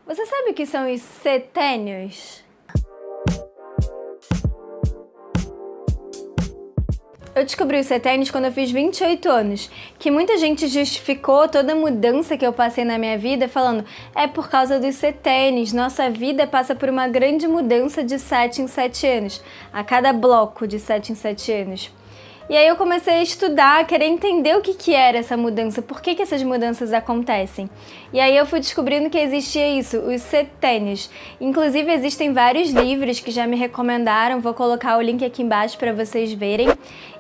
Você sabe o que são os setênios? Eu descobri os setênios quando eu fiz 28 anos, que muita gente justificou toda a mudança que eu passei na minha vida falando é por causa dos setênios, nossa vida passa por uma grande mudança de 7 em 7 anos, a cada bloco de 7 em 7 anos. E aí eu comecei a estudar, a querer entender o que era essa mudança, por que essas mudanças acontecem. E aí eu fui descobrindo que existia isso, os setênios. Inclusive existem vários livros que já me recomendaram, vou colocar o link aqui embaixo para vocês verem.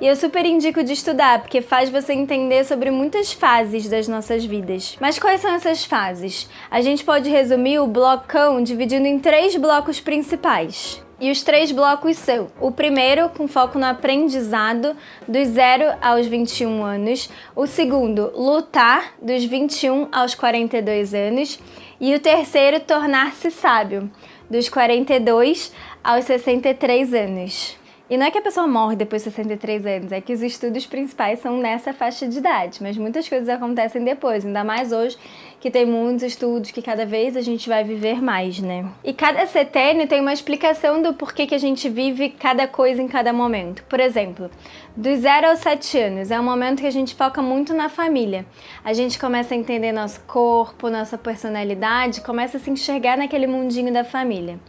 E eu super indico de estudar, porque faz você entender sobre muitas fases das nossas vidas. Mas quais são essas fases? A gente pode resumir o blocão dividindo em 3 blocos principais. E os 3 blocos são: o primeiro, com foco no aprendizado, dos 0 aos 21 anos. O segundo, lutar, dos 21 aos 42 anos. E o terceiro, tornar-se sábio, dos 42 aos 63 anos. E não é que a pessoa morre depois de 63 anos, é que os estudos principais são nessa faixa de idade, mas muitas coisas acontecem depois, ainda mais hoje que tem muitos estudos que cada vez a gente vai viver mais, né? E cada setênio tem uma explicação do porquê que a gente vive cada coisa em cada momento. Por exemplo, dos 0 aos 7 anos é um momento que a gente foca muito na família. A gente começa a entender nosso corpo, nossa personalidade, começa a se enxergar naquele mundinho da família.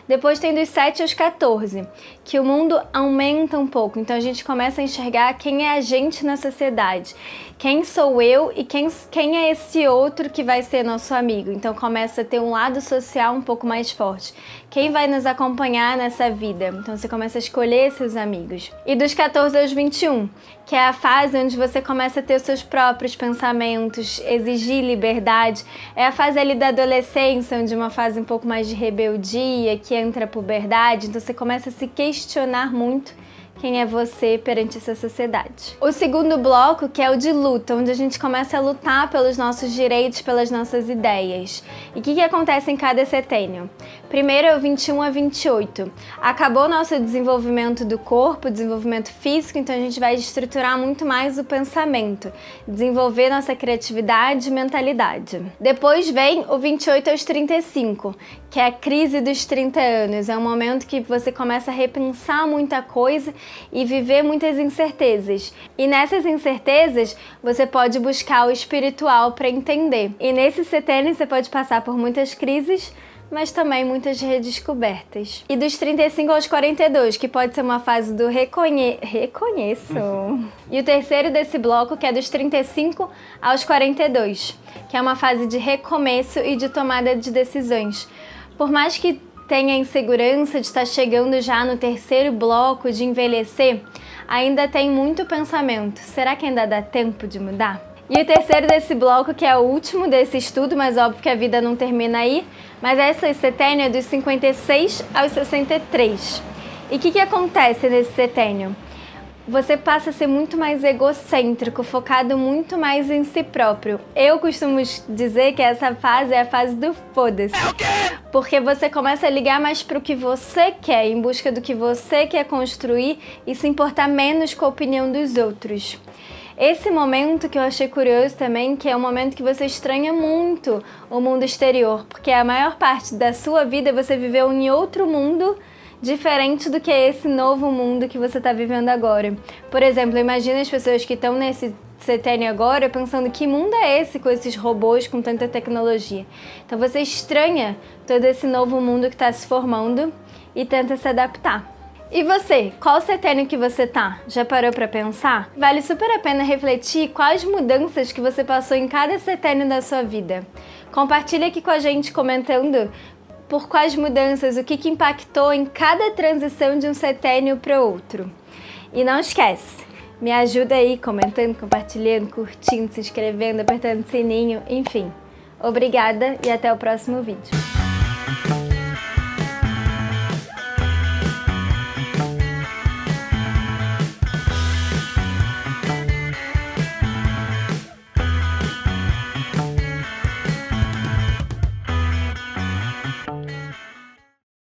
Depois tem dos 7 aos 14, que o mundo aumenta um pouco, então a gente começa a enxergar quem é a gente na sociedade, quem sou eu e quem é esse outro que vai ser nosso amigo. Então começa a ter um lado social um pouco mais forte. Quem vai nos acompanhar nessa vida? Então você começa a escolher seus amigos. E dos 14 aos 21, que é a fase onde você começa a ter os seus próprios pensamentos, exigir liberdade. É a fase ali da adolescência, onde é uma fase um pouco mais de rebeldia, que entra a puberdade. Então você começa a se questionar muito quem é você perante essa sociedade. O segundo bloco, que é o de luta, onde a gente começa a lutar pelos nossos direitos, pelas nossas ideias. E o que acontece em cada setênio? Primeiro é o 21 a 28. Acabou o nosso desenvolvimento do corpo, desenvolvimento físico, então a gente vai estruturar muito mais o pensamento, desenvolver nossa criatividade e mentalidade. Depois vem o 28 aos 35, que é a crise dos 30 anos. É um momento que você começa a repensar muita coisa e viver muitas incertezas. E nessas incertezas, você pode buscar o espiritual para entender. E nesse setênio você pode passar por muitas crises, mas também muitas redescobertas. E dos 35 aos 42, que pode ser uma fase do reconheço. E o terceiro desse bloco, que é dos 35 aos 42, que é uma fase de recomeço e de tomada de decisões. Por mais que tenha insegurança de estar chegando já no terceiro bloco de envelhecer, ainda tem muito pensamento. Será que ainda dá tempo de mudar? E o terceiro desse bloco, que é o último desse estudo, mas óbvio que a vida não termina aí, mas essa setênio é dos 56 aos 63. E o que acontece nesse setênio? Você passa a ser muito mais egocêntrico, focado muito mais em si próprio. Eu costumo dizer que essa fase é a fase do foda-se. Porque você começa a ligar mais para o que você quer, em busca do que você quer construir e se importar menos com a opinião dos outros. Esse momento que eu achei curioso também, que é um momento que você estranha muito o mundo exterior, porque a maior parte da sua vida você viveu em outro mundo diferente do que é esse novo mundo que você está vivendo agora. Por exemplo, imagina as pessoas que estão nesse setênio agora pensando que mundo é esse com esses robôs, com tanta tecnologia. Então você estranha todo esse novo mundo que está se formando e tenta se adaptar. E você, qual setênio que você tá? Já parou para pensar? Vale super a pena refletir quais mudanças que você passou em cada setênio da sua vida. Compartilha aqui com a gente comentando por quais mudanças, o que impactou em cada transição de um setênio para outro. E não esquece, me ajuda aí comentando, compartilhando, curtindo, se inscrevendo, apertando o sininho, enfim. Obrigada e até o próximo vídeo.